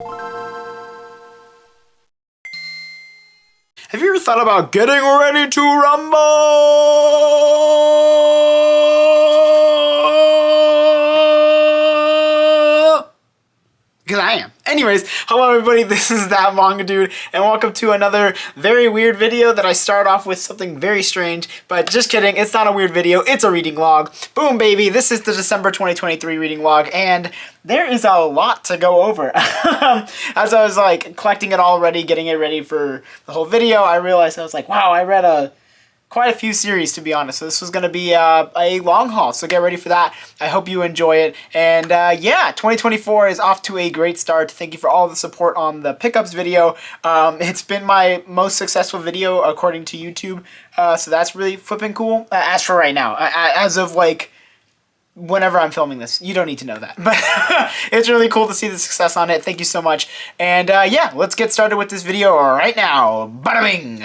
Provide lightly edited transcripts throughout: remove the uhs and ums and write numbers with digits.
Have you ever thought about getting ready to rumble? Because I am. Anyways, hello everybody, this is That Manga Dude, and welcome to another very weird video that I start off with something very strange, but just kidding, it's not a weird video, it's a reading log. Boom baby, this is the December 2023 reading log, and there is a lot to go over. As I was like collecting it all ready, getting it ready for the whole video, I realized I was like, wow, I read quite a few series, to be honest. So this was going to be a long haul, so get ready for that. I hope you enjoy it. And yeah, 2024 is off to a great start. Thank you for all the support on the pickups video. It's been my most successful video according to YouTube, so that's really flipping cool. As for right now, as of like whenever I'm filming this, you don't need to know that, but it's really cool to see the success on it. Thank you so much. And yeah, let's get started with this video right now. Bada bing!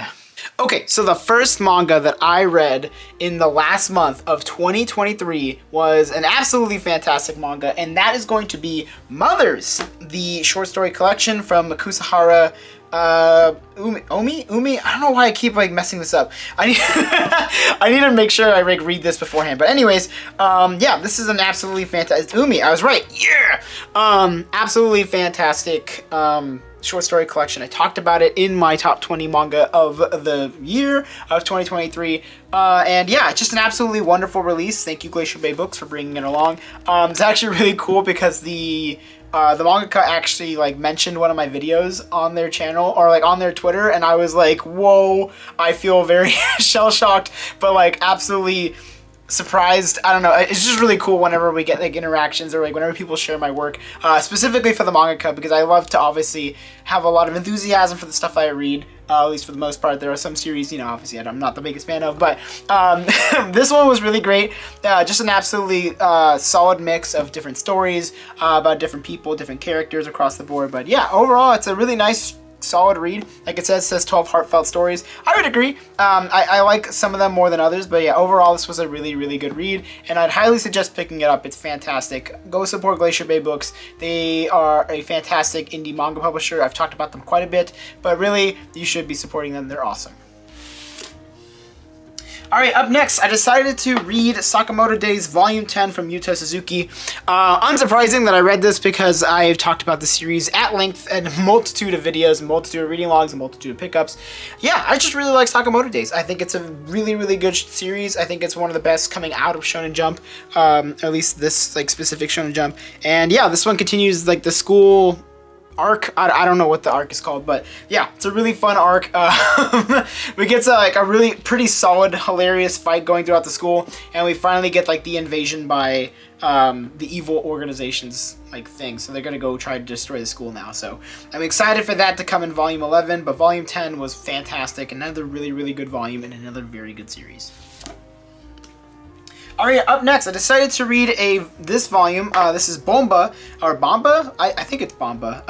Okay, so the first manga that I read in the last month of 2023 was an absolutely fantastic manga, and that is going to be Mothers, the short story collection from Kusahara Umi? I don't know why I keep like messing this up. I need to make sure I like read this beforehand. But anyways, yeah, this is an absolutely fantastic Umi. I was right. Yeah. Absolutely fantastic short story collection. I talked about it in my top 20 manga of the year of 2023. And yeah, it's just an absolutely wonderful release. Thank you, Glacier Bay Books, for bringing it along. It's actually really cool because the mangaka actually like mentioned one of my videos on their channel or like on their Twitter, and I was like, whoa, I feel very shell-shocked, but like absolutely surprised. I don't know, it's just really cool whenever we get like interactions or like whenever people share my work, specifically for the mangaka, because I love to obviously have a lot of enthusiasm for the stuff I read. At least for the most part. There are some series, you know, obviously I'm not the biggest fan of, but this one was really great. Just an absolutely solid mix of different stories about different people, different characters across the board. But yeah, overall, it's a really nice, solid read. Like it says 12 heartfelt stories. I would agree. I like some of them more than others, but yeah, overall this was a really, really good read, and I'd highly suggest picking it up. It's fantastic. Go support Glacier Bay Books. They are a fantastic indie manga publisher. I've talked about them quite a bit, but really, you should be supporting them. They're awesome. Alright, up next, I decided to read Sakamoto Days Volume 10 from Yuta Suzuki. Unsurprising that I read this because I've talked about the series at length and a multitude of videos, a multitude of reading logs, a multitude of pickups. Yeah, I just really like Sakamoto Days. I think it's a really, really good series. I think it's one of the best coming out of Shonen Jump, at least this like specific Shonen Jump. And yeah, this one continues like the school arc. I don't know what the arc is called, but yeah, it's a really fun arc. We get to like a really pretty solid, hilarious fight going throughout the school, and we finally get like the invasion by the evil organizations like thing. So they're gonna go try to destroy the school now. So I'm excited for that to come in Volume 11, but Volume 10 was fantastic. Another really, really good volume and another very good series. Alright, up next, I decided to read this volume. This is Bomba, or Bomba? I think it's Bomba,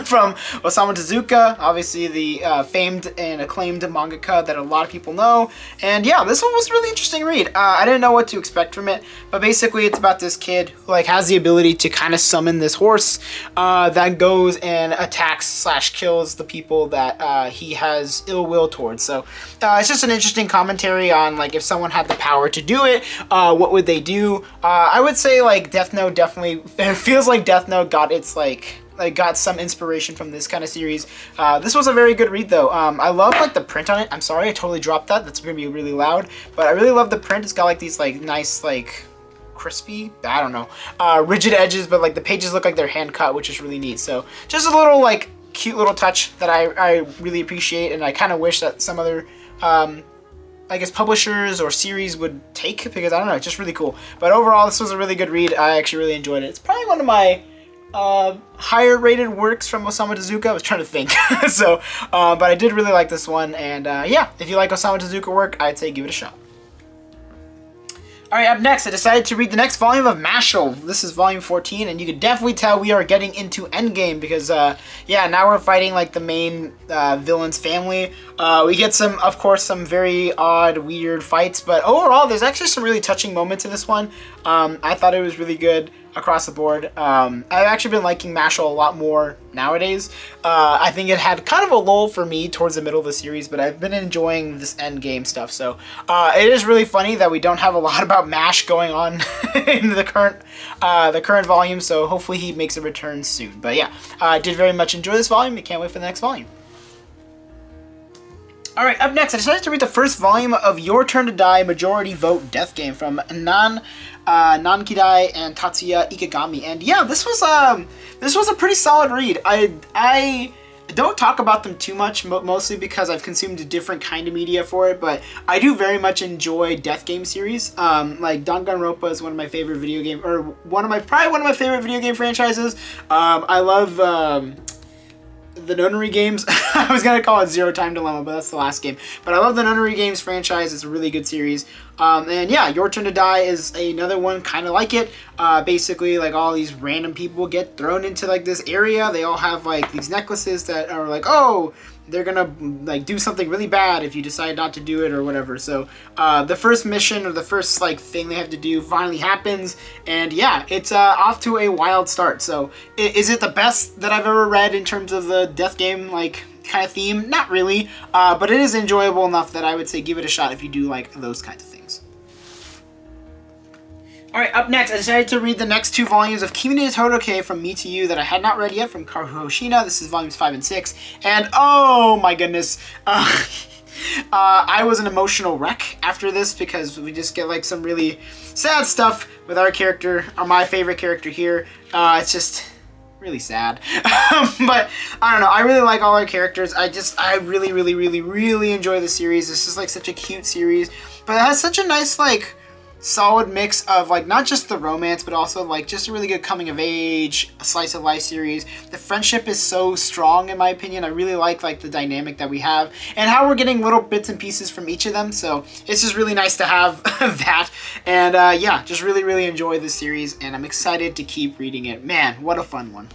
from Osamu Tezuka, obviously the famed and acclaimed mangaka that a lot of people know. And yeah, this one was a really interesting read. I didn't know what to expect from it, but basically it's about this kid who like has the ability to kind of summon this horse that goes and attacks / kills the people that he has ill will towards. So it's just an interesting commentary on like if someone had the power to do it, what would they do? I would say like Death Note definitely, it feels like Death Note got its like got some inspiration from this kind of series. This was a very good read though. I love like the print on it. I'm sorry, I totally dropped that. That's gonna be really loud, but I really love the print. It's got like these like nice like crispy, I don't know, rigid edges, but like the pages look like they're hand cut, which is really neat. So just a little like cute little touch that I really appreciate, and I kind of wish that some other I guess publishers or series would take, because I don't know, it's just really cool. But overall, this was a really good read. I actually really enjoyed it. It's probably one of my higher rated works from Osamu Tezuka. I was trying to think. So, but I did really like this one. And yeah, if you like Osamu Tezuka work, I'd say give it a shot. Alright, up next, I decided to read the next volume of Mashal. This is volume 14, and you can definitely tell we are getting into Endgame because, yeah, now we're fighting, like, the main villain's family. We get some, of course, some very odd, weird fights, but overall, there's actually some really touching moments in this one. I thought it was really good. across the board. I've actually been liking Mashal a lot more nowadays. I think it had kind of a lull for me towards the middle of the series, but I've been enjoying this end game stuff. So it is really funny that we don't have a lot about Mash going on in the current volume. So hopefully he makes a return soon. But yeah, I did very much enjoy this volume. I can't wait for the next volume. Alright, up next, I decided to read the first volume of Your Turn to Die Majority Vote Death Game from Nankidai and Tatsuya Ikegami. And yeah, this was a pretty solid read. I don't talk about them too much, mostly because I've consumed a different kind of media for it, but I do very much enjoy death game series. Like Danganronpa is one of my favorite video game, or probably one of my favorite video game franchises. I love the Nonary games. I was gonna call it Zero Time Dilemma, but that's the last game. But I love the Nonary games franchise. It's a really good series. And yeah, Your Turn to Die is another one kind of like it. Basically, like, all these random people get thrown into like this area. They all have like these necklaces that are like, oh, they're gonna like do something really bad if you decide not to do it or whatever. So the first mission, or the first like thing they have to do, finally happens, and yeah, it's off to a wild start. So is it the best that I've ever read in terms of the death game like kind of theme? Not really, but it is enjoyable enough that I would say give it a shot if you do like those kinds of things. Alright, up next, I decided to read the next two volumes of Kimi no Todoke from Me to You that I had not read yet from Kaoru Hoshina. This is volumes 5 and 6. And oh my goodness, I was an emotional wreck after this, because we just get like some really sad stuff with our character, or my favorite character here. It's just really sad. But I don't know, I really like all our characters. I really enjoy the series. This is like such a cute series, but it has such a nice like solid mix of like not just the romance, but also like just a really good coming of age, a slice of life series. The friendship is so strong in my opinion. I really like the dynamic that we have and how we're getting little bits and pieces from each of them. So it's just really nice to have that. And yeah, just really enjoy this series, and I'm excited to keep reading it. Man, what a fun one.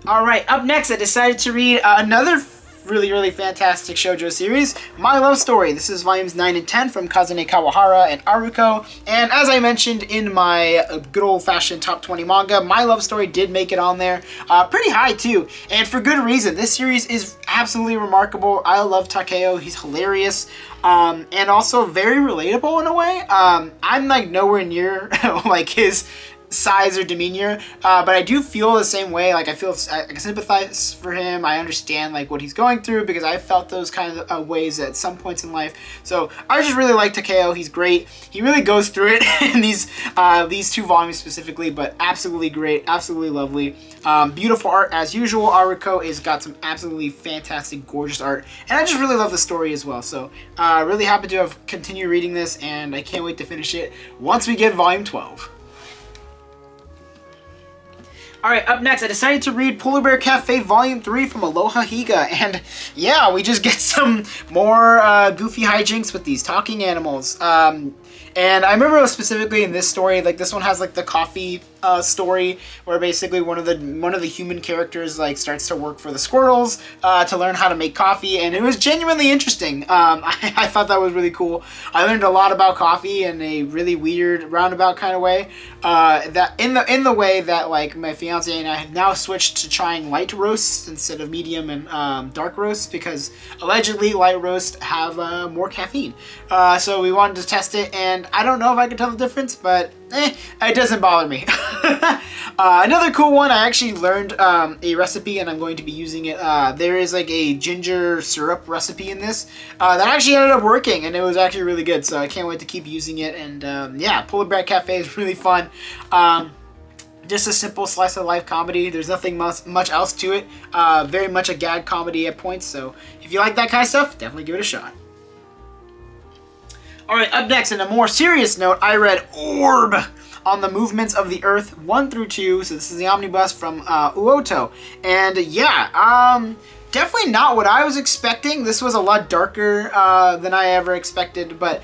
Alright, up next I decided to read another really fantastic shoujo series, My Love Story. This is volumes 9 and 10 from Kazune Kawahara and Aruko. And as I mentioned in my good old-fashioned top 20 manga, My Love Story did make it on there. Pretty high too, and for good reason. This series is absolutely remarkable. I love Takeo. He's hilarious. And also very relatable in a way. I'm like nowhere near like his size or demeanor, but I do feel the same way. Like I can sympathize for him. I understand like what he's going through, because I felt those kind of ways at some points in life. So I just really like Takeo. He's great. He really goes through it in these two volumes specifically, but absolutely great, absolutely lovely. Beautiful art as usual. Aruko has got some absolutely fantastic, gorgeous art, and I just really love the story as well. So really happy to have continued reading this, and I can't wait to finish it once we get volume 12. Alright, up next, I decided to read Polar Bear Cafe Volume 3 from Aloha Higa, and yeah, we just get some more goofy hijinks with these talking animals. And I remember specifically in this story, like this one has like the coffee story, where basically one of the human characters like starts to work for the squirrels to learn how to make coffee, and it was genuinely interesting. I thought that was really cool. I learned a lot about coffee in a really weird roundabout kind of way. That in the way that like my fiance and I have now switched to trying light roasts instead of medium and dark roasts, because allegedly light roasts have more caffeine. So we wanted to test it, and I don't know if I can tell the difference, but it doesn't bother me. Another cool one, I actually learned a recipe, and I'm going to be using it. There is like a ginger syrup recipe in this that actually ended up working, and it was actually really good, so I can't wait to keep using it. And yeah, Polar Bear Cafe is really fun. Just a simple slice of life comedy. There's nothing much else to it. Very much a gag comedy at points, so if you like that kind of stuff, definitely give it a shot. Alright, up next, in a more serious note, I read Orb on the Movements of the Earth 1 through 2. So this is the omnibus from Uoto. And yeah, definitely not what I was expecting. This was a lot darker than I ever expected, but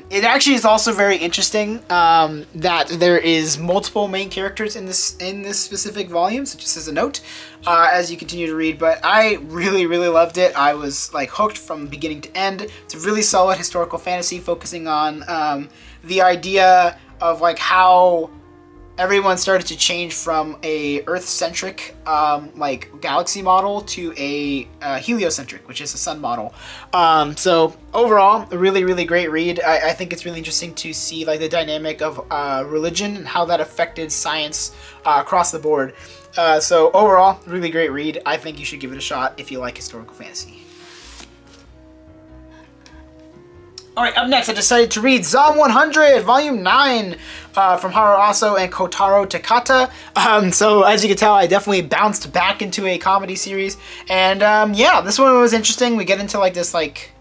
it actually is also very interesting that there is multiple main characters in this specific volume, so just as a note, as you continue to read. But I really loved it. I was like hooked from beginning to end. It's a really solid historical fantasy focusing on the idea of like how everyone started to change from a Earth-centric like galaxy model to a heliocentric, which is a sun model. So overall, a really, really great read. I think it's really interesting to see like the dynamic of religion and how that affected science across the board. So overall, really great read. I think you should give it a shot if you like historical fantasy. Alright, up next, I decided to read Zom 100, Volume 9, from Haru Aso and Kotaro Takata. So, as you can tell, I definitely bounced back into a comedy series. And, yeah, this one was interesting. We get into, like, this, like,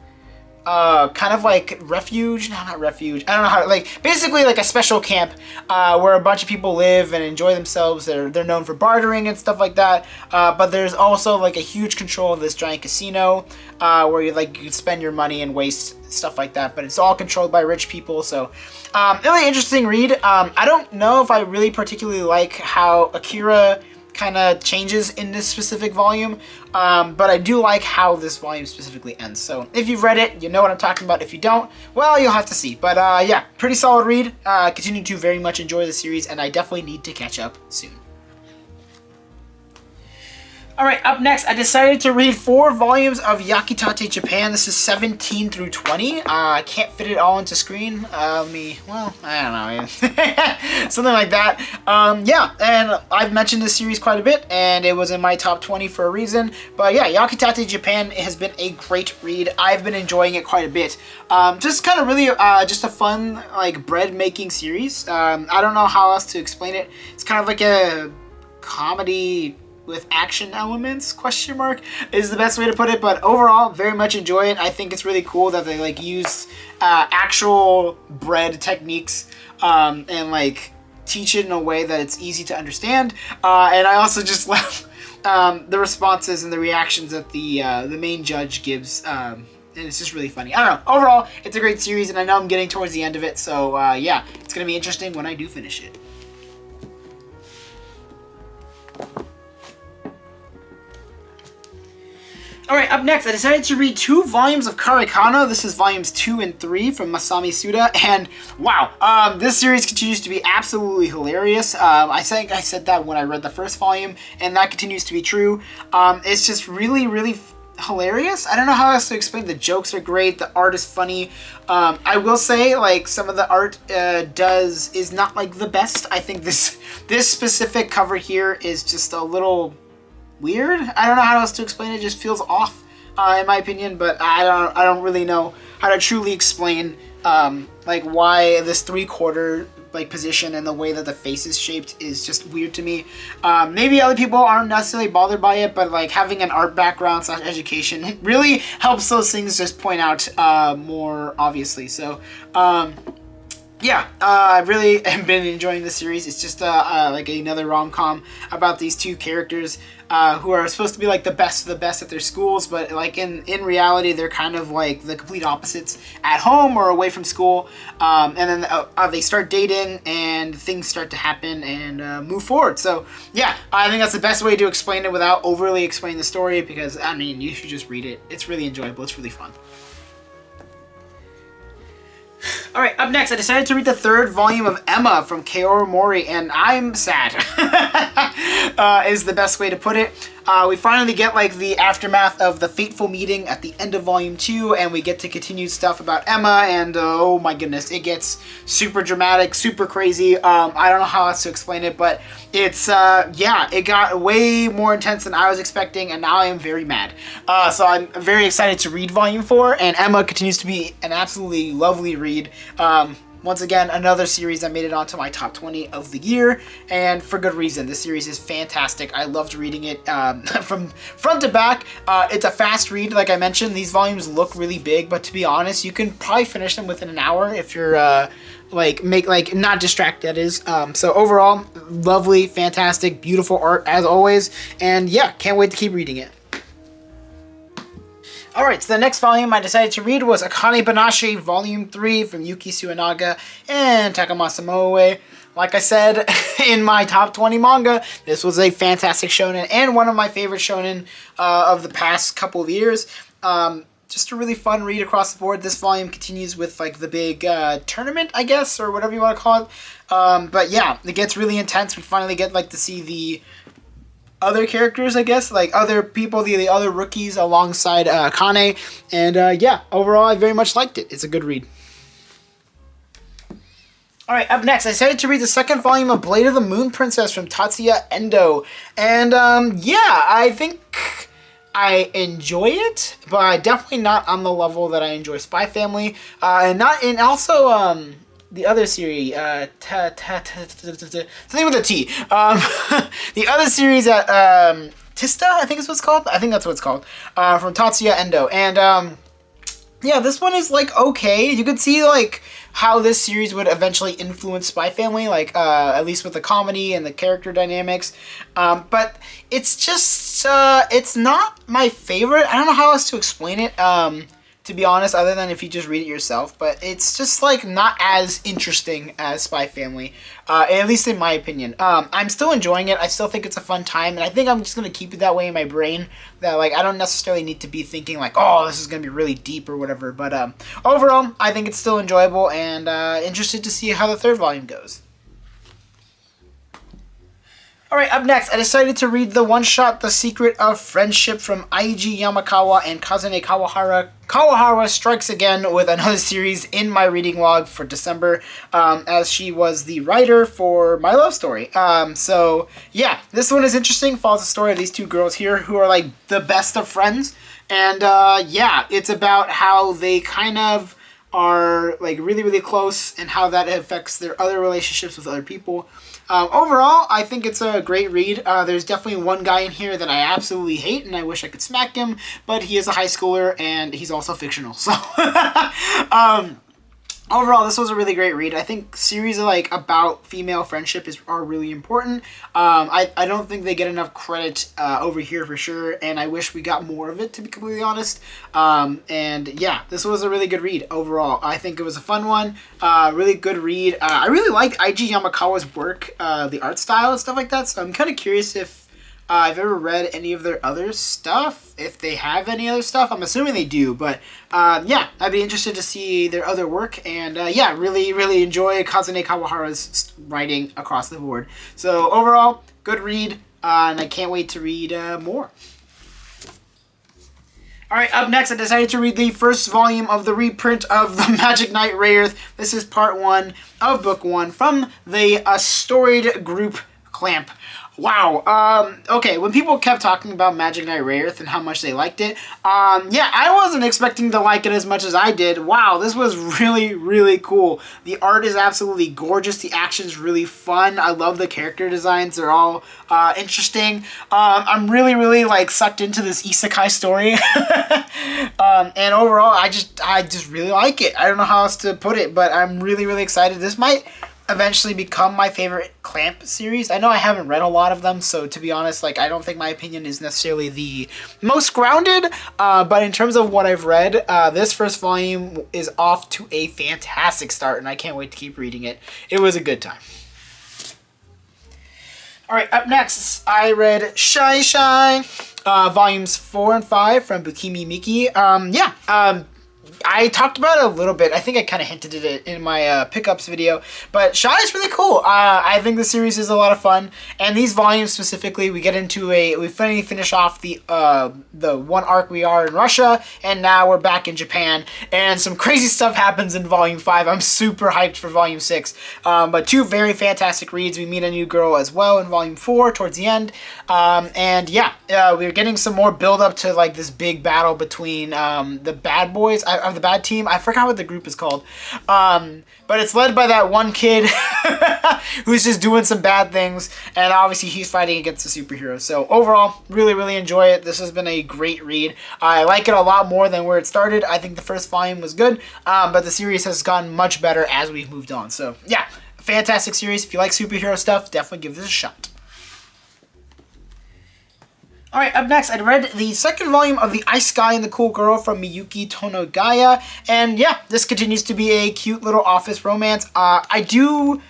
kind of like refuge, no, not refuge, I don't know how, like, basically like a special camp, where a bunch of people live and enjoy themselves. They're known for bartering and stuff like that, but there's also like a huge control of this giant casino, where you can spend your money and waste stuff like that, but it's all controlled by rich people. So really interesting read. I don't know if I really particularly like how Akira kind of changes in this specific volume, but I do like how this volume specifically ends. So if you've read it, you know what I'm talking about. If you don't, well, you'll have to see. But yeah, pretty solid read. Continue to very much enjoy the series, and I definitely need to catch up soon. Alright, up next, I decided to read 4 volumes of Yakitate Japan. This is 17 through 20. I can't fit it all into screen. I don't know. Something like that. Yeah, and I've mentioned this series quite a bit, and it was in my top 20 for a reason. But yeah, Yakitate Japan has been a great read. I've been enjoying it quite a bit. Just kind of really just a fun, like, bread-making series. I don't know how else to explain it. It's kind of like a comedy with action elements, question mark, is the best way to put it. But overall, very much enjoy it. I think it's really cool that they like use actual bread techniques and like teach it in a way that it's easy to understand. And I also just love the responses and the reactions that the main judge gives. And it's just really funny. I don't know. Overall, it's a great series, and I know I'm getting towards the end of it. So yeah, it's gonna be interesting when I do finish it. Alright, up next, I decided to read 2 volumes of Carano. This is volumes 2 and 3 from Masami Suda, and wow, this series continues to be absolutely hilarious. I think I said that when I read the first volume, and that continues to be true. It's just really, really hilarious. I don't know how else to explain. The jokes are great. The art is funny. I will say, like, some of the art is not like the best. I think this specific cover here is just a little weird. I don't know how else to explain it. It just feels off, in my opinion. But I don't really know how to truly explain like why this 3/4 like position and the way that the face is shaped is just weird to me. Maybe other people aren't necessarily bothered by it, but like having an art background / education really helps those things just point out more obviously. So yeah, I really have been enjoying this series. It's just like another rom-com about these 2 characters who are supposed to be like the best of the best at their schools, but like in reality, they're kind of like the complete opposites at home or away from school. And then they start dating, and things start to happen and move forward. So yeah, I think that's the best way to explain it without overly explaining the story, because I mean, you should just read it. It's really enjoyable. It's really fun. Alright, up next, I decided to read the 3rd volume of Emma from Kaoru Mori, and I'm sad, is the best way to put it. We finally get like the aftermath of the fateful meeting at the end of volume 2, and we get to continue stuff about Emma, and oh my goodness, it gets super dramatic, super crazy. I don't know how else to explain it, but it's yeah, it got way more intense than I was expecting, and now I am very mad. So I'm very excited to read volume 4, and Emma continues to be an absolutely lovely read. Once again, another series that made it onto my top 20 of the year, and for good reason. This series is fantastic. I loved reading it from front to back. It's a fast read, like I mentioned. These volumes look really big, but to be honest, you can probably finish them within an hour if you're not distracted, that is. So overall, lovely, fantastic, beautiful art as always, and yeah, can't wait to keep reading it. Alright, so the next volume I decided to read was Akane Banashi Volume 3 from Yuki Suenaga and Takamasa Moe. Like I said in my top 20 manga, this was a fantastic shonen and one of my favorite shonen of the past couple of years. just a really fun read across the board. This volume continues with like the big tournament, I guess, or whatever you want to call it. But yeah, it gets really intense. We finally get like to see the other characters, I guess, like other people, the other rookies alongside Kane. And yeah, overall, I very much liked it. It's a good read. Alright, up next, I decided to read the second volume of Blade of the Moon Princess from Taia Endo. And yeah, I think I enjoy it, but definitely not on the level that I enjoy Spy Family. And also the other series, something with a T. The other series at Tista, I think is what it's called. I think that's what it's called. From Taia Endo. And yeah, this one is like okay. You could see like how this series would eventually influence Spy Family, like at least with the comedy and the character dynamics. But it's just it's not my favorite. I don't know how else to explain it. To be honest, other than if you just read it yourself, but it's just like not as interesting as Spy Family, at least in my opinion. I'm still enjoying it. I still think it's a fun time, and I think I'm just gonna keep it that way in my brain. That like I don't necessarily need to be thinking like, oh, this is gonna be really deep or whatever. But overall, I think it's still enjoyable, and interested to see how the third volume goes. Alright, up next, I decided to read the one-shot The Secret of Friendship from Eiji Yamakawa and Kazune Kawahara. Kawahara strikes again with another series in my reading log for December, as she was the writer for My Love Story. So, yeah, this one is interesting. Follows the story of these two girls here who are, like, the best of friends. And, yeah, it's about how they kind of are, like, really, really close and how that affects their other relationships with other people. Overall, I think it's a great read. There's definitely one guy in here that I absolutely hate, and I wish I could smack him, but he is a high schooler, and he's also fictional, so... Overall, this was a really great read. I think series like about female friendship are really important. I don't think they get enough credit over here for sure, and I wish we got more of it, to be completely honest. And yeah, this was a really good read overall. I think it was a fun one, really good read. I really liked Eiji Yamakawa's work, the art style and stuff like that, so I'm kind of curious if I've ever read any of their other stuff, if they have any other stuff. I'm assuming they do, but yeah, I'd be interested to see their other work, and yeah, really, really enjoy Kazune Kawahara's writing across the board. So overall, good read, and I can't wait to read more. Alright, up next, I decided to read the first volume of the reprint of The Magic Knight Rayearth. This is part 1 of book 1 from the storied group Clamp. Wow. Okay, when people kept talking about Magic Knight Rayearth and how much they liked it, yeah, I wasn't expecting to like it as much as I did. Wow, this was really, really cool. The art is absolutely gorgeous. The action's really fun. I love the character designs. They're all interesting. I'm really, really, like, sucked into this isekai story. And overall, I just really like it. I don't know how else to put it, but I'm really, really excited. This might eventually become my favorite Clamp series. I know I haven't read a lot of them, so to be honest, like, I don't think my opinion is necessarily the most grounded, but in terms of what I've read, this first volume is off to a fantastic start, and I can't wait to keep reading it. It was a good time. Alright, up next, I read Shai, volumes 4 and 5 from Bukimi Miki. I talked about it a little bit. I think I kind of hinted at it in my pickups video. But Shai is really cool. I think the series is a lot of fun. And these volumes specifically, we finally finish off the one arc we are in Russia. And now we're back in Japan. And some crazy stuff happens in volume 5. I'm super hyped for volume 6. But 2 very fantastic reads. We meet a new girl as well in volume 4 towards the end. And yeah, we're getting some more build up to like this big battle between the bad boys. The bad team. I forgot what the group is called. But it's led by that one kid who's just doing some bad things, and obviously he's fighting against the superheroes. So overall, really, really enjoy it. This has been a great read. I like it a lot more than where it started. I think the first volume was good, but the series has gotten much better as we've moved on. So yeah, fantastic series. If you like superhero stuff, definitely give this a shot. Alright, up next, I read the second volume of The Ice Guy and the Cool Girl from Miyuki Tonogaya, and yeah, this continues to be a cute little office romance. I do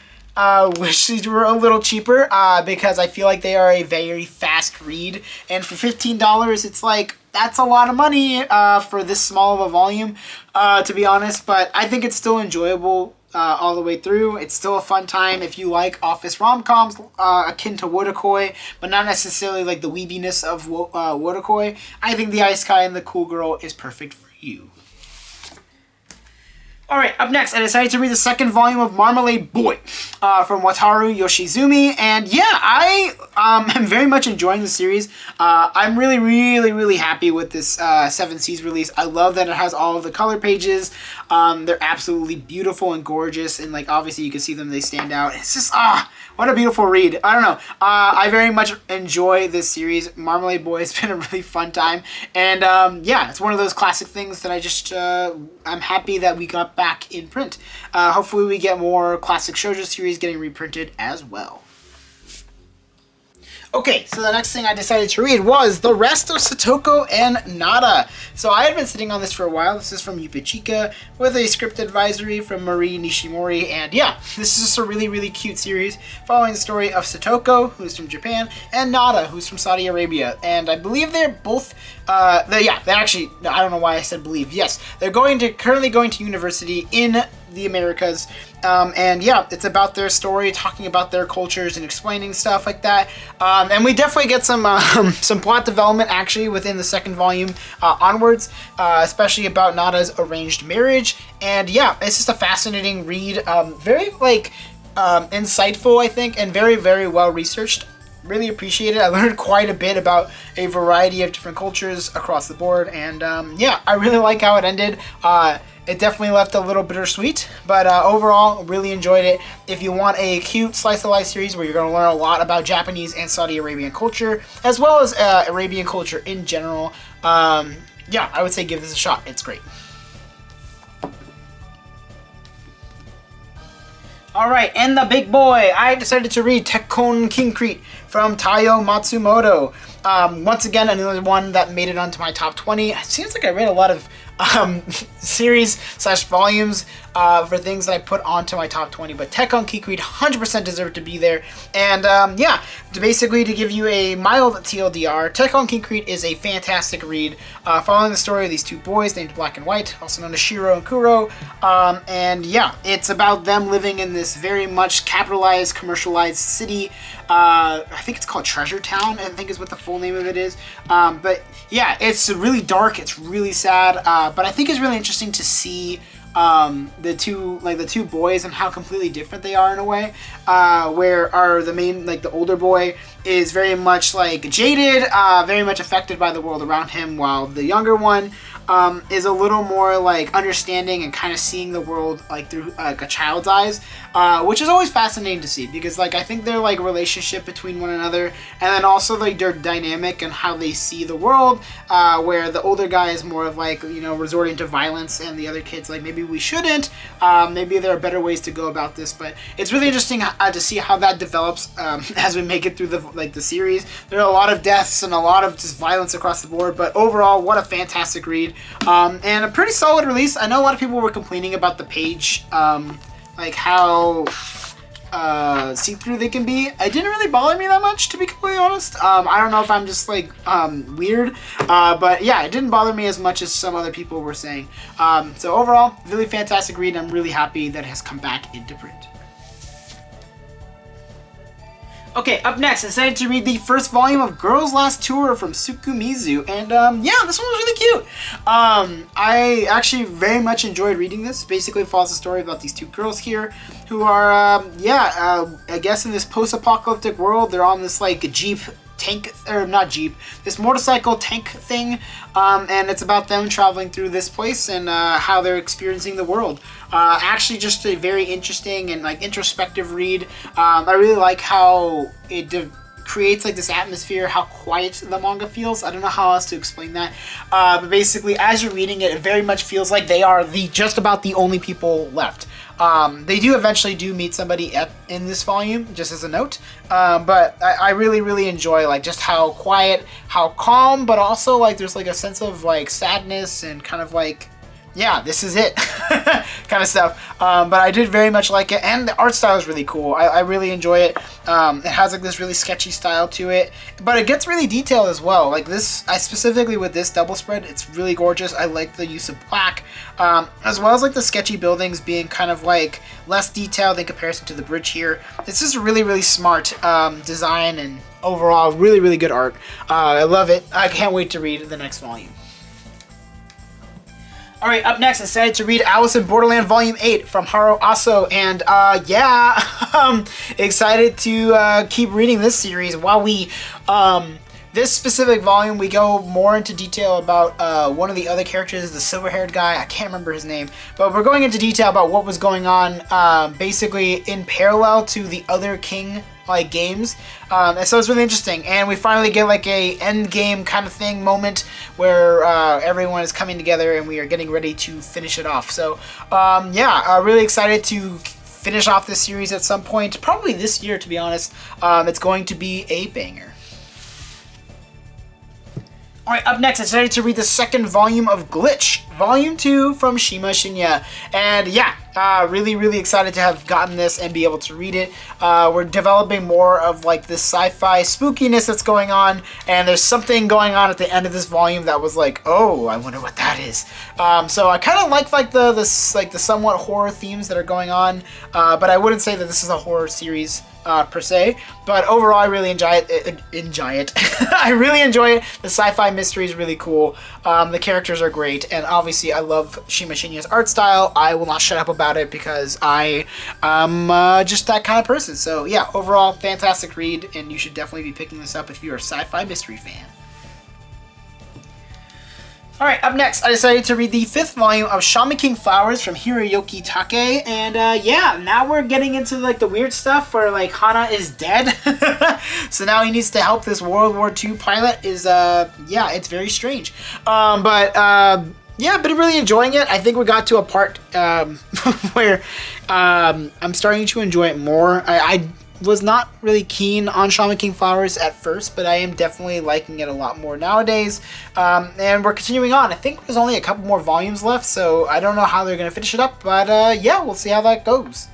wish these were a little cheaper because I feel like they are a very fast read, and for $15 it's like that's a lot of money for this small of a volume, to be honest, but I think it's still enjoyable all the way through. It's still a fun time if you like office rom-coms akin to Wotakoi, but not necessarily like the weebiness of Wotakoi. I think the Isekai and the Cool Girl is perfect for you. Alright, up next, I decided to read the second volume of Marmalade Boy from Wataru Yoshizumi, and yeah, I am very much enjoying the series. I'm really happy with this 7 Seas release. I love that it has all of the color pages. They're absolutely beautiful and gorgeous, and like obviously you can see them, they stand out. It's just, what a beautiful read. I don't know. I very much enjoy this series. Marmalade Boy has been a really fun time, and yeah, it's one of those classic things that I just, I'm happy that we got back in print. Hopefully we get more classic shoujo series getting reprinted as well. Okay, so the next thing I decided to read was the rest of Satoko and NADA. So I had been sitting on this for a while. This is from Yupichika with a script advisory from Marie Nishimori. And yeah, this is just a really cute series following the story of Satoko, who's from Japan, and NADA, who's from Saudi Arabia. And I believe they're both, they actually, I don't know why I said believe. Yes, they're currently going to university in the Americas, and yeah, it's about their story, talking about their cultures and explaining stuff like that, and we definitely get some plot development actually within the second volume onwards, especially about Nada's arranged marriage. And yeah, it's just a fascinating read, very like insightful, I think, and very well researched. Really appreciate it. I learned quite a bit about a variety of different cultures across the board, and yeah, I really like how it ended. It definitely left a little bittersweet, but overall, really enjoyed it. If you want a cute slice of life series where you're going to learn a lot about Japanese and Saudi Arabian culture, as well as Arabian culture in general, yeah, I would say give this a shot. It's great. Alright, and the big boy, I decided to read Tekon Krete from Taiyo Matsumoto. Once again, another one that made it onto my top 20. It seems like I read a lot of series/volumes for things that I put onto my top 20, but Tekon Krete 100% deserved to be there. And yeah, basically to give you a mild TLDR, Tekon Krete is a fantastic read following the story of these two boys named Black and White, also known as Shiro and Kuro. And yeah, it's about them living in this very much capitalized, commercialized city. I think it's called Treasure Town, I think is what the full name of it is. But yeah, it's really dark, it's really sad, but I think it's really interesting to see the two boys and how completely different they are in a way, where the older boy is very much like jaded, very much affected by the world around him, while the younger one is a little more like understanding and kind of seeing the world like through like a child's eyes, which is always fascinating to see, because like I think their like relationship between one another, and then also like their dynamic and how they see the world, where the older guy is more of like, you know, resorting to violence, and the other kids like maybe we shouldn't, maybe there are better ways to go about this. But it's really interesting to see how that develops as we make it through the series. There are a lot of deaths and a lot of just violence across the board, but overall, what a fantastic read. And a pretty solid release. I know a lot of people were complaining about the page, like how see-through they can be. It didn't really bother me that much, to be completely honest. I don't know if I'm just like weird, but yeah, it didn't bother me as much as some other people were saying. So overall, really fantastic read. I'm really happy that it has come back into print. Okay, up next, I decided to read the first volume of Girls' Last Tour from Tsukumizu, and yeah, this one was really cute. I actually very much enjoyed reading this. Basically, it follows the story about these two girls here who are, I guess in this post-apocalyptic world, they're on this like Jeep tank, or not Jeep, this motorcycle tank thing, and it's about them traveling through this place and how they're experiencing the world. Actually, just a very interesting and like introspective read. I really like how it creates like this atmosphere, how quiet the manga feels. I don't know how else to explain that, but basically as you're reading it, it very much feels like they are just about the only people left. They do eventually meet somebody in this volume, just as a note, but I really enjoy like just how quiet, how calm, but also like there's like a sense of like sadness and kind of like, yeah, this is it. kind of stuff. But I did very much like it, and the art style is really cool. I really enjoy it. It has like this really sketchy style to it, but it gets really detailed as well. Like this, I specifically with this double spread, it's really gorgeous. I like the use of black, as well as like the sketchy buildings being kind of like less detailed in comparison to the bridge here. It's just really, really smart design and overall really, really good art. I love it. I can't wait to read the next volume. Alright, up next, I decided to read Alison Borderland Volume 8 from Haro Aso, and yeah, excited to keep reading this series. While we, this specific volume, we go more into detail about one of the other characters, the silver-haired guy, I can't remember his name, but we're going into detail about what was going on, basically in parallel to the other King like games, and so it's really interesting, and we finally get like a end game kind of thing moment where everyone is coming together and we are getting ready to finish it off. So yeah, really excited to finish off this series at some point, probably this year to be honest. It's going to be a banger. Alright, up next, I decided to read the second volume of Glitch, Volume 2 from Shima Shinya. And yeah, really, really excited to have gotten this and be able to read it. We're developing more of like this sci-fi spookiness that's going on, and there's something going on at the end of this volume that was like, oh, I wonder what that is. So I kind of like the somewhat horror themes that are going on, but I wouldn't say that this is a horror series per se, but overall I really enjoy it. I really enjoy it. The sci-fi mystery is really cool. The characters are great, and obviously I love Shima Shinya's art style. I will not shut up about it because I am just that kind of person. So yeah, overall fantastic read, and you should definitely be picking this up if you're a sci-fi mystery fan. Alright, up next, I decided to read the 5th volume of Shaman King Flowers from Hiroyuki Take, and yeah, now we're getting into like the weird stuff where like Hana is dead, so now he needs to help this World War II pilot. Is yeah, it's very strange, but yeah, I've been really enjoying it. I think we got to a part where I'm starting to enjoy it more. I was not really keen on Shaman King Flowers at first, but I am definitely liking it a lot more nowadays. And we're continuing on. I think there's only a couple more volumes left, so I don't know how they're going to finish it up, but yeah, we'll see how that goes.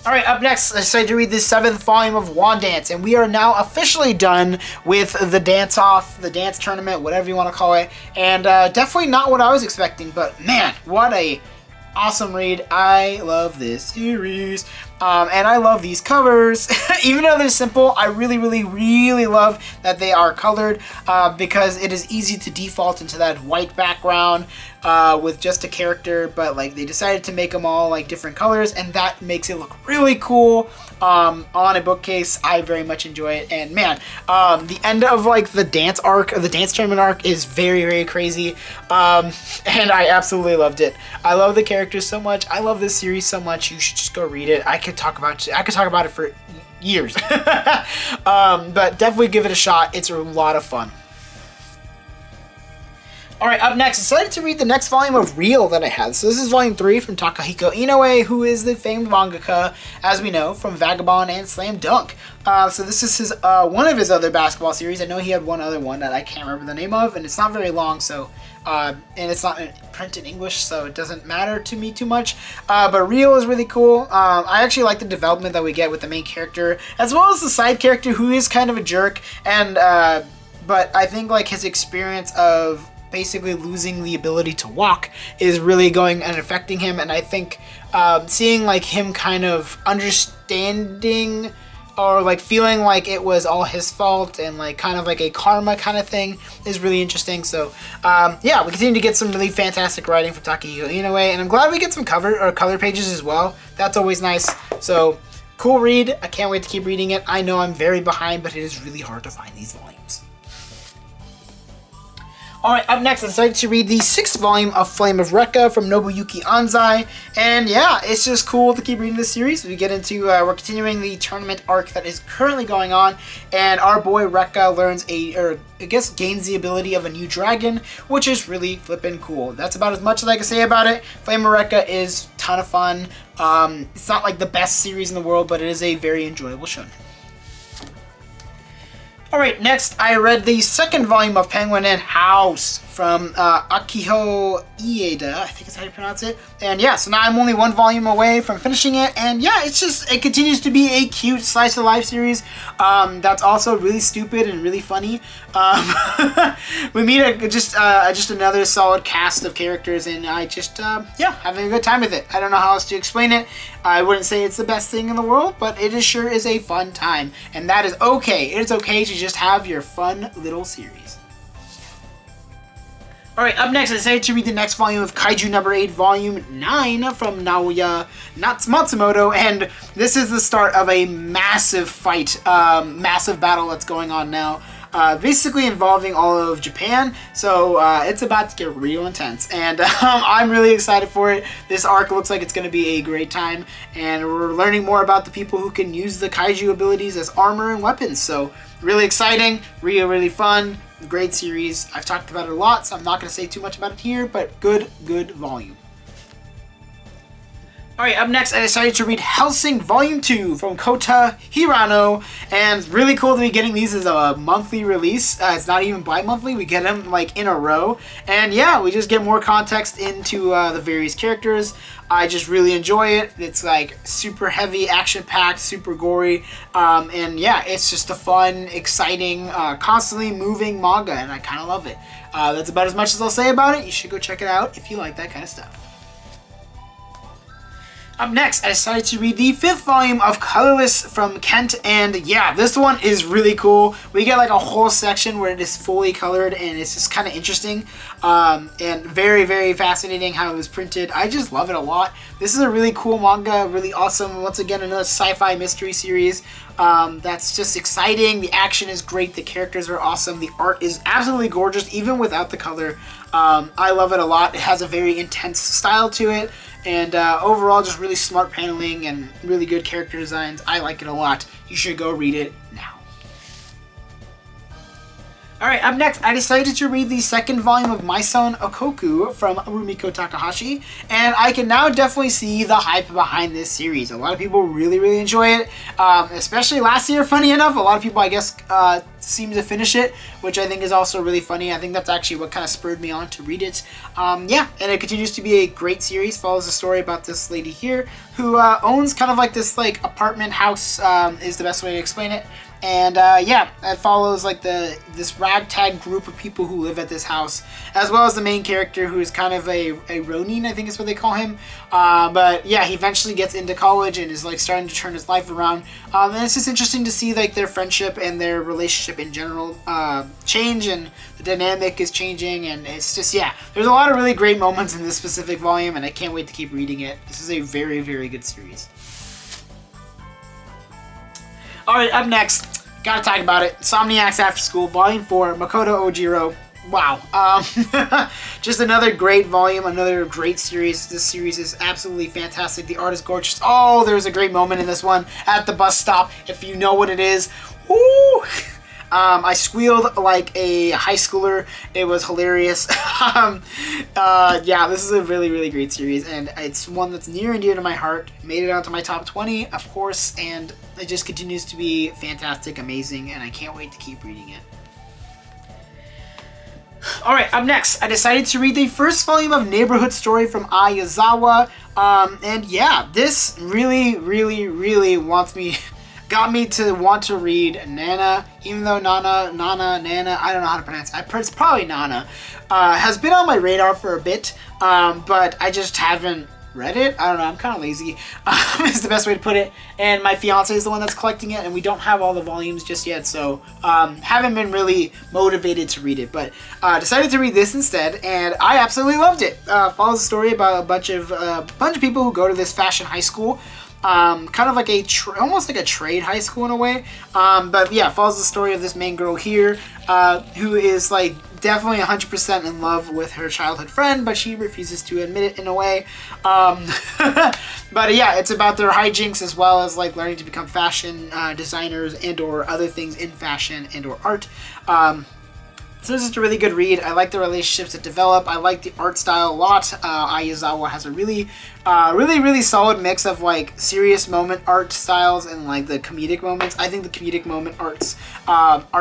Alright, up next, I decided to read the 7th volume of Wand Dance, and we are now officially done with the dance-off, the dance tournament, whatever you want to call it, and definitely not what I was expecting, but man, what a awesome read. I love this series. And I love these covers. Even though they're simple, I really, really, really love that they are colored because it is easy to default into that white background with just a character, but like they decided to make them all like different colors, and that makes it look really cool on a bookcase. I very much enjoy it, and man, the end of like the dance arc, or the dance tournament arc, is very, very crazy, and I absolutely loved it. I love the characters so much. I love this series so much. You should just go read it. I could talk about it for years, but definitely give it a shot. It's a lot of fun. Alright, up next, I decided to read the next volume of Real that I had. So this is volume 3 from Takahiko Inoue, who is the famed mangaka, as we know, from Vagabond and Slam Dunk. So this is his one of his other basketball series. I know he had one other one that I can't remember the name of, and it's not very long, so and it's not in print in English, so it doesn't matter to me too much. But Real is really cool. I actually like the development that we get with the main character, as well as the side character, who is kind of a jerk, and but I think like his experience of basically losing the ability to walk is really going and affecting him, and I think seeing like him kind of understanding or like feeling like it was all his fault and like kind of like a karma kind of thing is really interesting. So yeah, we continue to get some really fantastic writing from Takahiko Inoue, and I'm glad we get some color pages as well. That's always nice. So cool read. I can't wait to keep reading it. I know I'm very behind, but it is really hard to find these volumes. Alright, up next, I decided to read the 6th volume of Flame of Rekka from Nobuyuki Anzai, and yeah, it's just cool to keep reading this series. We get into, we're continuing the tournament arc that is currently going on, and our boy Rekka learns gains the ability of a new dragon, which is really flippin' cool. That's about as much as I can say about it. Flame of Rekka is a ton of fun. It's not like the best series in the world, but it is a very enjoyable shonen. Alright, next I read the 2nd volume of Penguin and House from Akiho Ieda, I think is how you pronounce it. And yeah, so now I'm only one volume away from finishing it, and yeah, it continues to be a cute slice of life series that's also really stupid and really funny. We meet just another solid cast of characters, and I just yeah, having a good time with it. I don't know how else to explain it. I wouldn't say it's the best thing in the world, but it sure is a fun time, and that is okay. It is okay to just have your fun little series. Alright, up next, I decided to read the next volume of Kaiju number 8, volume 9 from Naoya Matsumoto, and this is the start of a massive fight, massive battle that's going on now, basically involving all of Japan, so it's about to get real intense, and I'm really excited for it. This arc looks like it's going to be a great time, and we're learning more about the people who can use the Kaiju abilities as armor and weapons, so really exciting, really fun. Great series. I've talked about it a lot, so I'm not going to say too much about it here, but good volume. Alright, up next, I decided to read Hellsing Volume 2 from Kota Hirano, and really cool to be getting these as a monthly release. It's not even bi-monthly, we get them like in a row, and yeah, we just get more context into the various characters. I just really enjoy it. It's like super heavy, action-packed, super gory, and yeah, it's just a fun, exciting, constantly moving manga, and I kind of love it. That's about as much as I'll say about it. You should go check it out if you like that kind of stuff. Up next, I decided to read the 5th volume of Colorless from Kent, and yeah, this one is really cool. We get like a whole section where it is fully colored, and it's just kind of interesting, and very fascinating how it was printed. I just love it a lot. This is a really cool manga, really awesome. Once again, another sci-fi mystery series that's just exciting. The action is great, the characters are awesome, the art is absolutely gorgeous, even without the color. I love it a lot. It has a very intense style to it, and overall just really smart paneling and really good character designs. I like it a lot. You should go read it now. Alright, up next, I decided to read the 2nd volume of My Son Okoku from Rumiko Takahashi, and I can now definitely see the hype behind this series. A lot of people really enjoy it, especially last year, funny enough. A lot of people, I guess, seem to finish it, which I think is also really funny. I think that's actually what kind of spurred me on to read it. Yeah, and it continues to be a great series. Follows a story about this lady here who owns kind of like this like apartment house, is the best way to explain it. And yeah, it follows like this ragtag group of people who live at this house, as well as the main character who is kind of a Ronin, I think is what they call him. But yeah, he eventually gets into college and is like starting to turn his life around. And it's just interesting to see like their friendship and their relationship in general change, and the dynamic is changing, and it's just, yeah, there's a lot of really great moments in this specific volume, and I can't wait to keep reading it. This is a very good series. Alright, up next, gotta talk about it. Insomniacs After School, Volume 4, Makoto Ojiro. Wow. Just another great volume, another great series. This series is absolutely fantastic. The art is gorgeous. Oh, there's a great moment in this one at the bus stop, if you know what it is. Woo! I squealed like a high schooler. It was hilarious. Yeah, this is a really great series, and it's one that's near and dear to my heart. Made it onto my top 20, of course, and it just continues to be fantastic, amazing, and I can't wait to keep reading it. Alright, up next, I decided to read the 1st volume of Neighborhood Story from Ayazawa, and yeah, this really got me to want to read Nana, even though Nana, I don't know how to pronounce it. It's probably Nana. Has been on my radar for a bit, but I just haven't read it. I don't know, I'm kind of lazy, is the best way to put it. And my fiance is the one that's collecting it, and we don't have all the volumes just yet, so haven't been really motivated to read it, but decided to read this instead, and I absolutely loved it. Follows a story about a bunch of people who go to this fashion high school. Kind of like almost like a trade high school in a way, but yeah, follows the story of this main girl here, who is like definitely 100% in love with her childhood friend, but she refuses to admit it in a way. But yeah, it's about their hijinks, as well as like learning to become fashion designers and or other things in fashion and or art. So this is a really good read. I like the relationships that develop. I like the art style a lot. Aizawa has a really solid mix of like serious moment art styles and like the comedic moments. I think the comedic moment art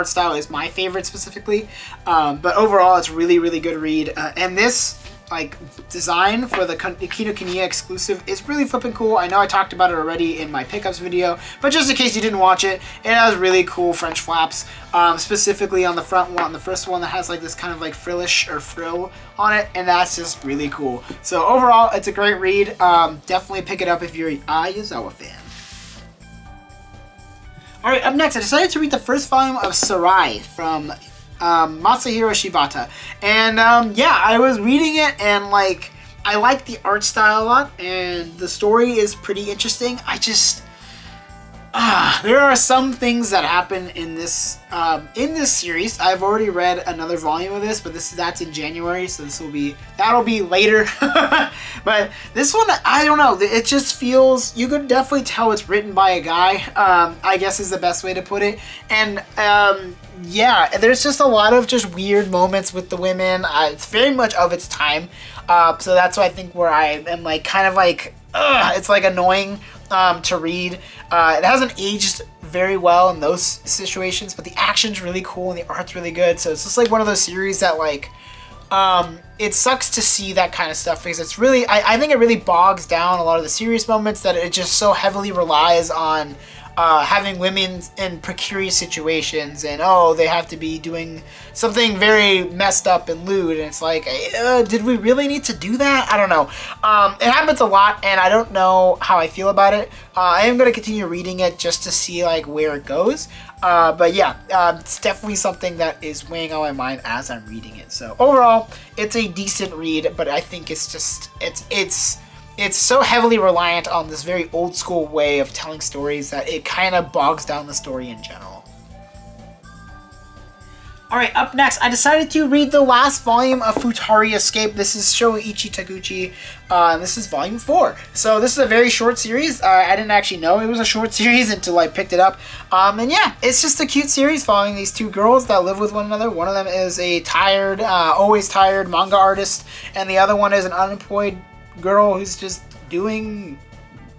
style is my favorite specifically. But overall, it's really good read. And this like design for the Kinokuniya exclusive is really flipping cool. I know I talked about it already in my pickups video, but just in case you didn't watch it, it has really cool French flaps, specifically on the front one, the first one that has like this kind of like frillish or frill on it, and that's just really cool. So overall, it's a great read. Definitely pick it up if you're an Aizawa fan. Alright, up next, I decided to read the first volume of Sarai from Masahiro Shibata, and yeah, I was reading it, and like I like the art style a lot, and the story is pretty interesting. I just there are some things that happen in this series. I've already read another volume of this, but that's in January, so that'll be later. But this one, I don't know. It just feels, you could definitely tell it's written by a guy. I guess is the best way to put it. And yeah, there's just a lot of just weird moments with the women. It's very much of its time. So that's why I think where I am like kind of like, it's like annoying to read. It hasn't aged very well in those situations, but the action's really cool and the art's really good. So it's just like one of those series that like, it sucks to see that kind of stuff because it's really, I think it really bogs down a lot of the serious moments that it just so heavily relies on having women in precarious situations, and they have to be doing something very messed up and lewd, and it's like, did we really need to do that? I don't know. It happens a lot, and I don't know how I feel about it. I am going to continue reading it just to see like where it goes. But yeah, it's definitely something that is weighing on my mind as I'm reading it. So overall, it's a decent read, but I think it's just, it's so heavily reliant on this very old school way of telling stories that it kind of bogs down the story in general. Alright, up next, I decided to read the last volume of Futari Escape. This is Shoichi Taguchi, and this is volume 4. So this is a very short series. I didn't actually know it was a short series until I picked it up. And yeah, it's just a cute series following these two girls that live with one another. One of them is a tired, always tired manga artist, and the other one is an unemployed girl who's just doing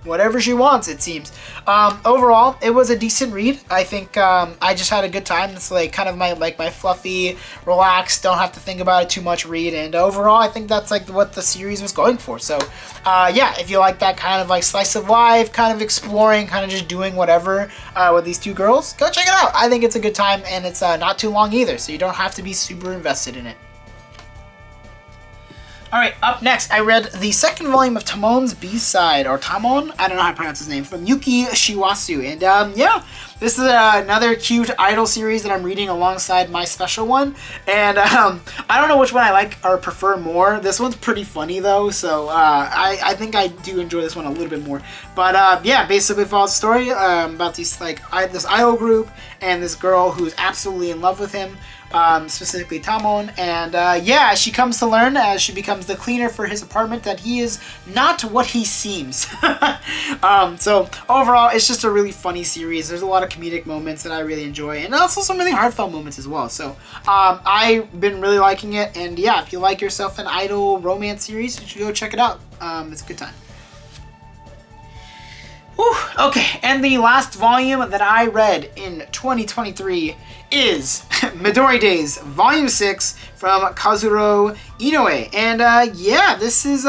whatever she wants, it seems. Overall, it was a decent read. I think I just had a good time. It's like kind of my fluffy, relaxed, don't have to think about it too much read. And overall, I think that's like what the series was going for. So yeah, if you like that kind of like slice of life, kind of exploring, kind of just doing whatever with these two girls, go check it out. I think it's a good time, and it's not too long either, so you don't have to be super invested in it. Alright, up next, I read the second volume of Tamon's B-Side, or Tamon, I don't know how to pronounce his name, from Yuki Shiwasu. And yeah, this is another cute idol series that I'm reading alongside my special one. And I don't know which one I like or prefer more. This one's pretty funny though, so I think I do enjoy this one a little bit more. But yeah, basically follows the story about these this idol group and this girl who's absolutely in love with him. Specifically Tamon, and yeah, she comes to learn as she becomes the cleaner for his apartment that he is not what he seems. So overall, it's just a really funny series. There's a lot of comedic moments that I really enjoy, and also some really heartfelt moments as well. So I've been really liking it, and yeah, if you like yourself an idol romance series, you should go check it out. It's a good time. Whew, okay, and the last volume that I read in 2023 is Midori Days, Volume 6 from Kazuro Inoue. And yeah, this is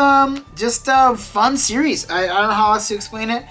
just a fun series. I don't know how else to explain it.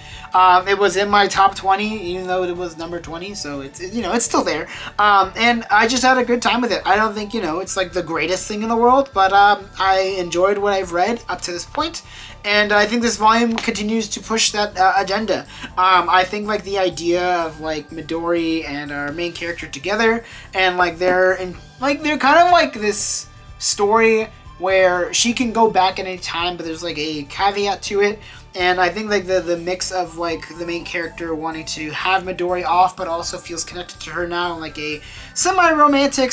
It was in my top 20, even though it was number 20, so it's still there. And I just had a good time with it. I don't think, it's like the greatest thing in the world, but I enjoyed what I've read up to this point. And I think this volume continues to push that agenda. I think like the idea of like Midori and our main character together, and like they're kind of like this story where she can go back at any time, but there's like a caveat to it. And I think like the mix of like the main character wanting to have Midori off, but also feels connected to her now, like a semi-romantic,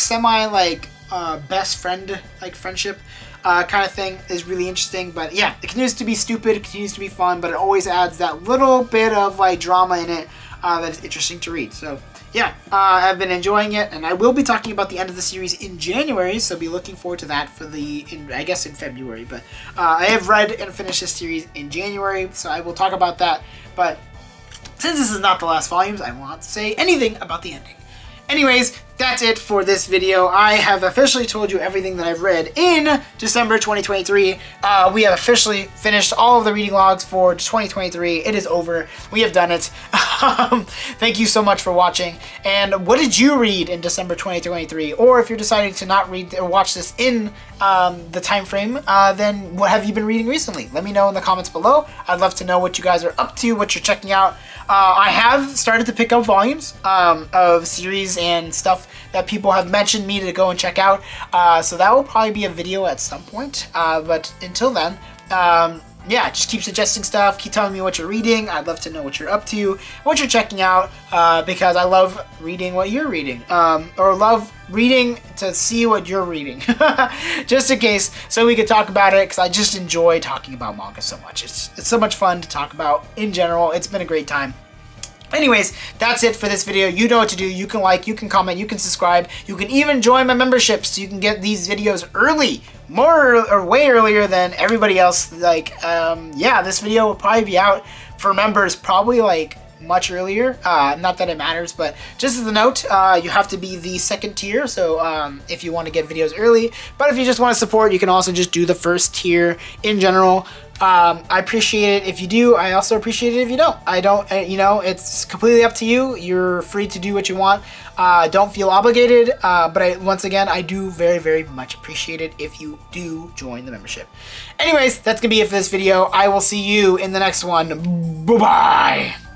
best friend like friendship. Kind of thing is really interesting. But yeah, it continues to be stupid, it continues to be fun, but it always adds that little bit of like drama in it that is interesting to read. So yeah, I've been enjoying it, and I will be talking about the end of the series in January, so be looking forward to that for I guess in February, but I have read and finished this series in January, so I will talk about that, but since this is not the last volumes, I will not say anything about the ending. Anyways, that's it for this video. I have officially told you everything that I've read in December 2023. We have officially finished all of the reading logs for 2023. It is over. We have done it. Thank you so much for watching. And what did you read in December 2023? Or if you're deciding to not read or watch this in the time frame, then what have you been reading recently? Let me know in the comments below. I'd love to know what you guys are up to, what you're checking out. I have started to pick up volumes of series and stuff that people have mentioned me to go and check out. So that will probably be a video at some point. But until then, yeah, just keep suggesting stuff. Keep telling me what you're reading. I'd love to know what you're up to, what you're checking out, because I love reading what you're reading, or love reading to see what you're reading, just in case, so we could talk about it, because I just enjoy talking about manga so much. It's so much fun to talk about in general. It's been a great time. Anyways, that's it for this video. You know what to do. You can like, you can comment, you can subscribe. You can even join my membership so you can get these videos early, way earlier than everybody else. Like, yeah, this video will probably be out for members probably like much earlier. Not that it matters, but just as a note, you have to be the second tier. So if you want to get videos early, but if you just want to support, you can also just do the first tier in general. I appreciate it if you do. I also appreciate it if you don't. I don't, you know, it's completely up to you. You're free to do what you want. Don't feel obligated, but once again, I do very, very much appreciate it if you do join the membership. Anyways, that's gonna be it for this video. I will see you in the next one. Bye-bye.